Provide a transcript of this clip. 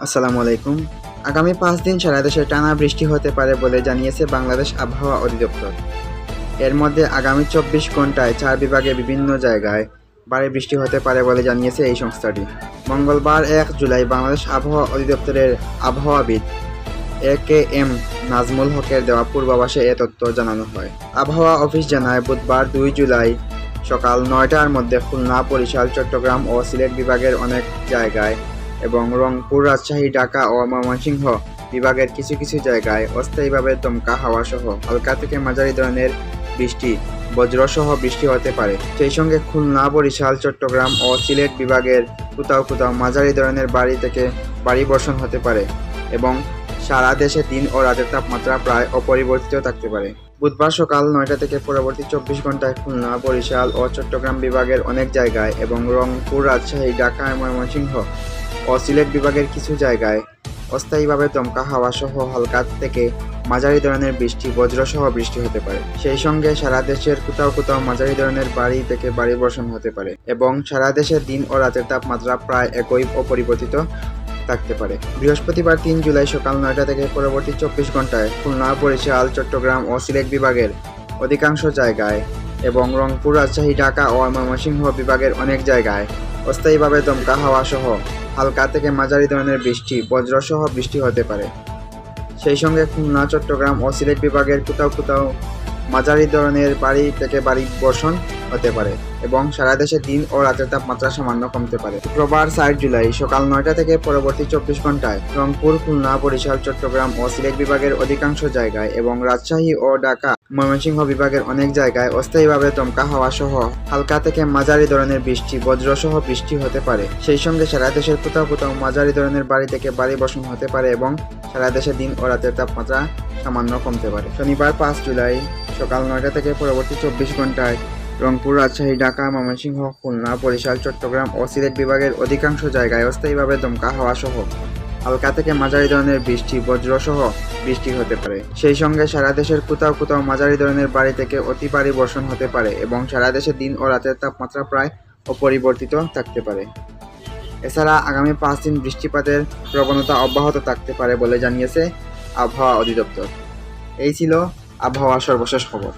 আসসালামু আলাইকুম। আগামী 5 দিন সারা দেশে টানা বৃষ্টি হতে পারে বলে জানিয়েছে বাংলাদেশ আবহাওয়া অধিদপ্তর। এর মধ্যে আগামী 24 ঘন্টায় 4 বিভাগে বিভিন্ন জায়গায় ভারী বৃষ্টি হতে পারে বলে জানিয়েছে এই সংস্থাটি। মঙ্গলবার 1 জুলাই বাংলাদেশ আবহাওয়া অধিদপ্তরের আবহাওয়াবিদ এ.কে.এম. নাজমুল হকের দেওয়া পূর্বাভাসে এ তথ্য জানানো হয়। আবহাওয়া অফিস জানায়, বুধবার 2 জুলাই সকাল 9টার মধ্যে খুলনা, বরিশাল, চট্টগ্রাম ও সিলেট বিভাগের অনেক জায়গায় এবং রংপুর, রাজশাহী, ঢাকা ও ময়মনসিংহ বিভাগের কিছু কিছু জায়গায় অস্থায়ীভাবে দমকা হাওয়া সহ হালকা থেকে মাঝারি ধরনের বৃষ্টি, বজ্রসহ বৃষ্টি হতে পারে। সেই সঙ্গে খুলনা, বরিশাল, চট্টগ্রাম ও সিলেট বিভাগের কোথাও কোথাও মাঝারি ধরনের ভারী থেকে ভারী বর্ষণ হতে পারে এবং সারা দেশে দিন ও রাতের তাপমাত্রা প্রায় অপরিবর্তিত থাকতে পারে। বুধবার সকাল 9টা থেকে পরবর্তী 24 ঘন্টায় খুলনা, বরিশাল ও চট্টগ্রাম বিভাগের অনেক জায়গায় এবং রংপুর, রাজশাহী, ঢাকা, ময়মনসিংহ ও সিলেট বিভাগের কিছু জায়গায় অস্থায়ীভাবে দমকা হাওয়া সহ হালকা থেকে মাঝারি ধরনের বৃষ্টি, বজ্রসহ বৃষ্টি হতে পারে। সেই সঙ্গে সারা দেশের কোথাও কোথাও মাঝারি ধরনের ভারী থেকে ভারী বর্ষণ হতে পারে এবং সারা দেশে দিন ও রাতের তাপমাত্রা প্রায় একই অপরিবর্তিত থাকতে পারে। বৃহস্পতিবার 3 জুলাই সকাল 9টা থেকে পরবর্তী 24 ঘন্টায় খুলনা, বরিশাল, চট্টগ্রাম ও সিলেট বিভাগের অধিকাংশ জায়গায় এবং রংপুর, রাজশাহী, ঢাকা ও ময়মনসিংহ বিভাগের অনেক জায়গায় অস্থায়ীভাবে দমকা হাওয়া সহ হালকা থেকে মাঝারি ধরনের বৃষ্টি, বজ্রসহ বৃষ্টি হতে পারে। সেই সঙ্গে খুলনা, চট্টগ্রাম ও সিলেট বিভাগের কোথাও কোথাও মাঝারি ধরনের ভারী থেকে ভারী বর্ষণ হতে পারে এবং সারা দেশে দিন ও রাতের তাপমাত্রা সামান্য কমতে পারে। শুক্রবার 4 জুলাই সকাল 9টা থেকে পরবর্তী 24 ঘন্টায় রংপুর, খুলনা, বরিশাল, চট্টগ্রাম ও সিলেট বিভাগের অধিকাংশ জায়গায় এবং রাজশাহী ও ঢাকা, ময়মনসিংহ বিভাগের অনেক জায়গায় অস্থায়ীভাবে দমকা হাওয়া সহ হালকা থেকে মাঝারি ধরনের বৃষ্টি, বজ্রসহ বৃষ্টি হতে পারে। সেই সঙ্গে সারা দেশের কোথাও কোথাও মাঝারি ধরনের ভারী থেকে ভারী বর্ষণ হতে পারে এবং সারা দেশে দিন ও রাতের তাপমাত্রা সামান্য কমতে পারে। শনিবার 5 জুলাই সকাল 9টা থেকে পরবর্তী 24 ঘন্টায় রংপুর, রাজশাহী, ঢাকা, ময়মনসিংহ, খুলনা, বরিশাল, চট্টগ্রাম ও সিলেট বিভাগের অধিকাংশ জায়গায় অস্থায়ীভাবে দমকা হাওয়া সহ হালকা থেকে মাঝারি ধরনের বৃষ্টি, বজ্রসহ বৃষ্টি হতে পারে। সেই সঙ্গে সারা দেশের কোথাও কোথাও মাঝারি ধরনের ভারী থেকে অতি ভারী বর্ষণ হতে পারে এবং সারা দেশে দিন ও রাতের তাপমাত্রা প্রায় অপরিবর্তিত থাকতে পারে। এছাড়া আগামী 5 দিন বৃষ্টিপাতের প্রবণতা অব্যাহত থাকতে পারে বলে জানিয়েছে আবহাওয়া অধিদপ্তর। এই ছিল আবহাওয়ার সর্বশেষ খবর।